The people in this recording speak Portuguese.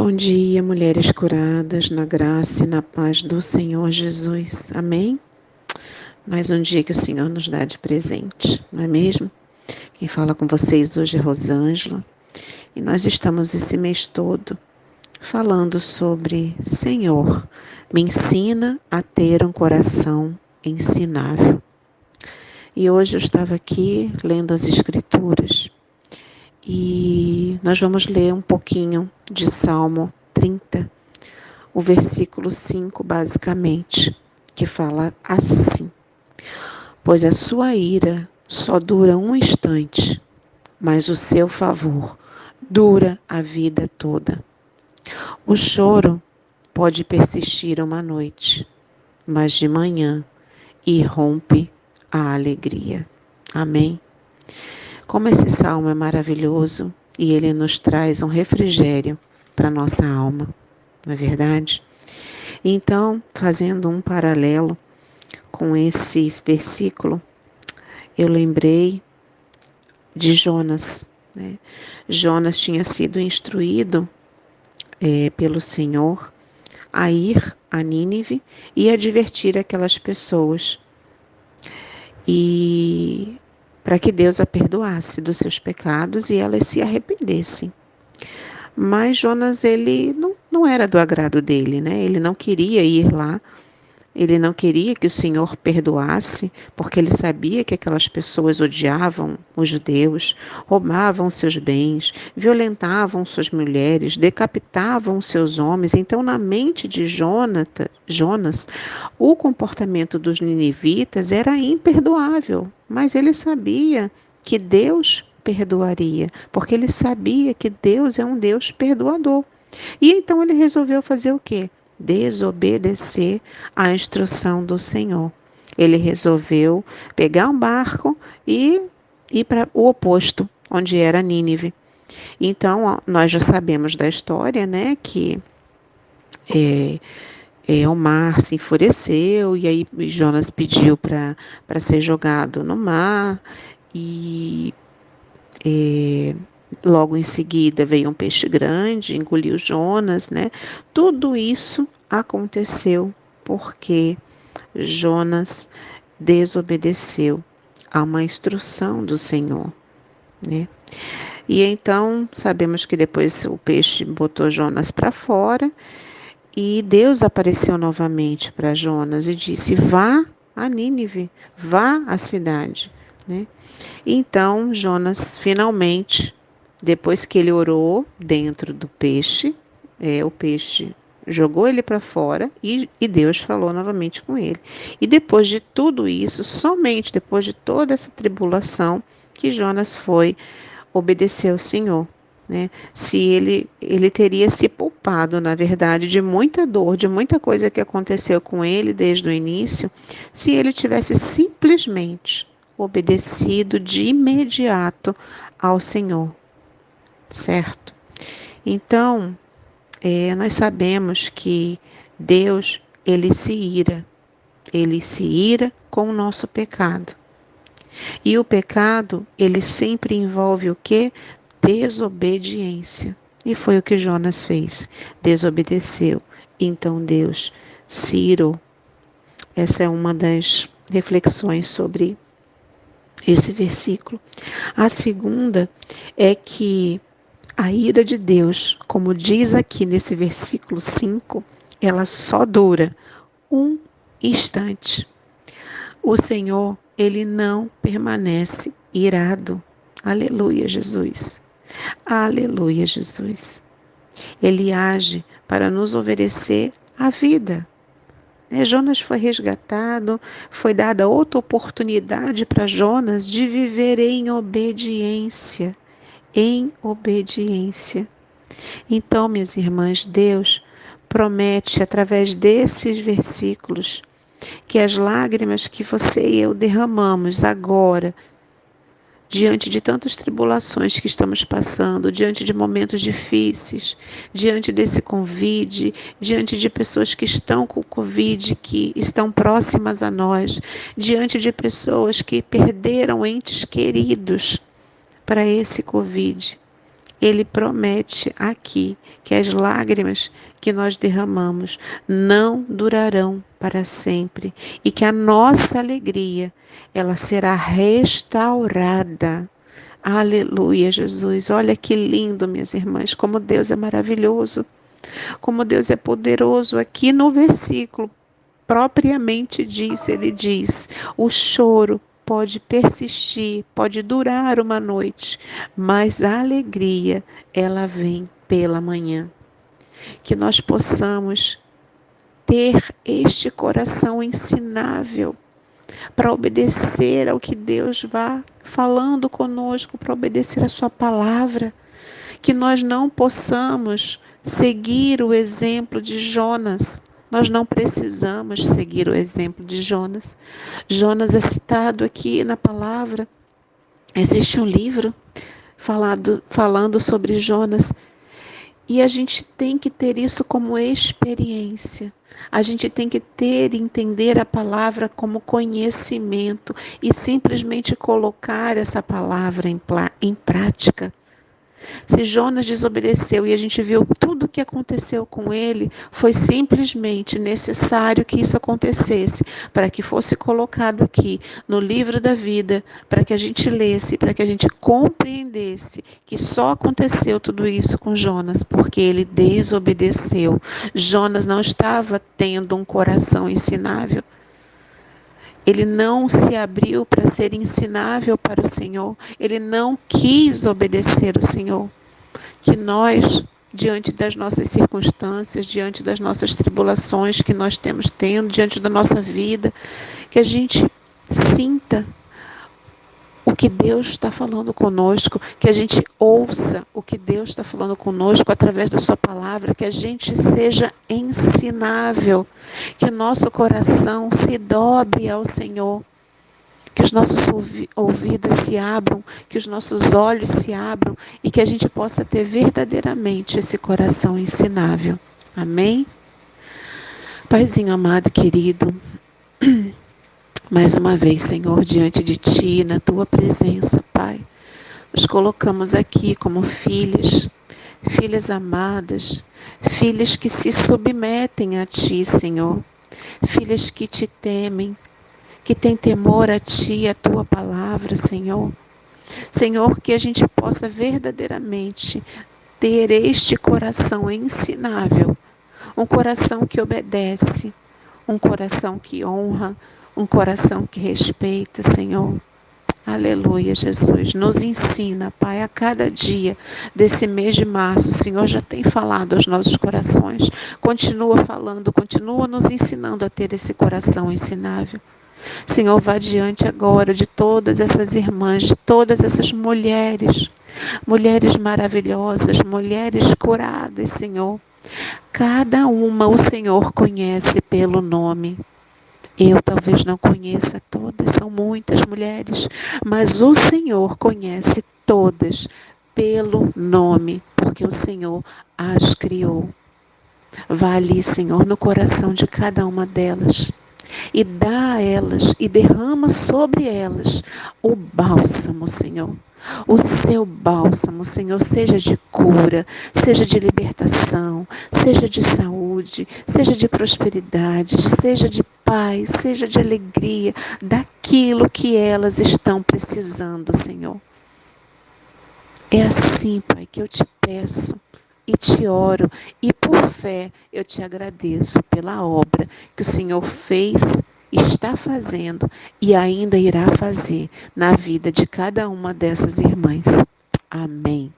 Bom dia, mulheres curadas, na graça e na paz do Senhor Jesus. Amém? Mais um dia que o Senhor nos dá de presente, não é mesmo? Quem fala com vocês hoje é Rosângela e nós estamos esse mês todo falando sobre Senhor, me ensina a ter um coração ensinável. E hoje eu estava aqui lendo as Escrituras e nós vamos ler um pouquinho de Salmo 30, o versículo 5, basicamente, que fala assim: pois a sua ira só dura um instante, mas o seu favor dura a vida toda. O choro pode persistir uma noite, mas de manhã irrompe a alegria. Amém? Como esse salmo é maravilhoso e ele nos traz um refrigério para a nossa alma, não é verdade? Então, fazendo um paralelo com esse versículo, eu lembrei de Jonas, né? Jonas tinha sido instruído pelo Senhor a ir a Nínive e advertir aquelas pessoas e para que Deus a perdoasse dos seus pecados e elas se arrependessem. Mas Jonas, ele não era do agrado dele, né? Ele não queria ir lá, ele não queria que o Senhor perdoasse, porque ele sabia que aquelas pessoas odiavam os judeus, roubavam seus bens, violentavam suas mulheres, decapitavam seus homens. Então, na mente de Jonas, o comportamento dos ninivitas era imperdoável, mas ele sabia que Deus perdoaria, porque ele sabia que Deus é um Deus perdoador. E então ele resolveu fazer o quê? Desobedecer à instrução do Senhor. Ele resolveu pegar um barco e ir para o oposto, onde era Nínive. Então, nós já sabemos da história, né, que o mar se enfureceu e aí Jonas pediu para ser jogado no mar e logo em seguida veio um peixe grande, engoliu Jonas, né? Tudo isso aconteceu porque Jonas desobedeceu a uma instrução do Senhor, né? E então sabemos que depois o peixe botou Jonas para fora e Deus apareceu novamente para Jonas e disse: vá a Nínive, vá à cidade, né? Então Jonas finalmente, depois que ele orou dentro do peixe, o peixe jogou ele para fora e Deus falou novamente com ele. E depois de tudo isso, somente depois de toda essa tribulação, que Jonas foi obedecer ao Senhor, né? Se ele teria se poupado, na verdade, de muita dor, de muita coisa que aconteceu com ele desde o início, se ele tivesse simplesmente obedecido de imediato ao Senhor, certo? Então, nós sabemos que Deus, ele se ira com o nosso pecado. E o pecado, ele sempre envolve o quê? Desobediência. E foi o que Jonas fez, desobedeceu. Então Deus se irou. Essa é uma das reflexões sobre esse versículo. A segunda é que a ira de Deus, como diz aqui nesse versículo 5, ela só dura um instante. O Senhor, ele não permanece irado. Aleluia, Jesus. Aleluia, Jesus. Ele age para nos oferecer a vida. Jonas foi resgatado, foi dada outra oportunidade para Jonas de viver em obediência. Em obediência. Então, minhas irmãs, Deus promete, através desses versículos, que as lágrimas que você e eu derramamos agora, diante de tantas tribulações que estamos passando, diante de momentos difíceis, diante desse Covid, diante de pessoas que estão com Covid, que estão próximas a nós, diante de pessoas que perderam entes queridos para esse Covid. Ele promete aqui que as lágrimas que nós derramamos não durarão para sempre e que a nossa alegria, ela será restaurada. Aleluia, Jesus. Olha que lindo, minhas irmãs, como Deus é maravilhoso, como Deus é poderoso. Aqui no versículo propriamente diz, ele diz: o choro pode persistir, pode durar uma noite, mas a alegria, ela vem pela manhã. Que nós possamos ter este coração ensinável para obedecer ao que Deus vá falando conosco, para obedecer a sua palavra. Que nós não possamos seguir o exemplo de Jonas. Nós não precisamos seguir o exemplo de Jonas. Jonas é citado aqui na palavra. Existe um livro falando sobre Jonas. E a gente tem que ter isso como experiência. A gente tem que ter e entender a palavra como conhecimento e simplesmente colocar essa palavra em prática. Se Jonas desobedeceu e a gente viu tudo o que aconteceu com ele, foi simplesmente necessário que isso acontecesse, para que fosse colocado aqui no livro da vida, para que a gente lesse, para que a gente compreendesse que só aconteceu tudo isso com Jonas, porque ele desobedeceu. Jonas não estava tendo um coração ensinável. Ele não se abriu para ser ensinável para o Senhor. Ele não quis obedecer o Senhor. Que nós, diante das nossas circunstâncias, diante das nossas tribulações que nós temos tendo, diante da nossa vida, que a gente sinta o que Deus está falando conosco, que a gente ouça o que Deus está falando conosco através da sua palavra, que a gente seja ensinável, que o nosso coração se dobre ao Senhor, que os nossos ouvidos se abram, que os nossos olhos se abram e que a gente possa ter verdadeiramente esse coração ensinável. Amém? Paizinho amado, querido, mais uma vez, Senhor, diante de Ti, na Tua presença, Pai, nos colocamos aqui como filhas, filhas amadas, filhas que se submetem a Ti, Senhor, filhas que Te temem, que têm temor a Ti, a Tua palavra, Senhor. Senhor, que a gente possa verdadeiramente ter este coração ensinável, um coração que obedece, um coração que honra, um coração que respeita, Senhor. Aleluia, Jesus. Nos ensina, Pai, a cada dia desse mês de março. O Senhor já tem falado aos nossos corações. Continua falando, continua nos ensinando a ter esse coração ensinável. Senhor, vá diante agora de todas essas irmãs, de todas essas mulheres, mulheres maravilhosas, mulheres curadas, Senhor. Cada uma o Senhor conhece pelo nome. Eu talvez não conheça todas, são muitas mulheres, mas o Senhor conhece todas pelo nome, porque o Senhor as criou. Vá ali, Senhor, no coração de cada uma delas e dá a elas e derrama sobre elas o bálsamo, Senhor. O seu bálsamo, Senhor, seja de cura, seja de libertação, seja de saúde, seja de prosperidade, seja de paz, seja de alegria, daquilo que elas estão precisando, Senhor. É assim, Pai, que eu te peço e te oro, e por fé eu te agradeço pela obra que o Senhor fez, está fazendo e ainda irá fazer na vida de cada uma dessas irmãs. Amém.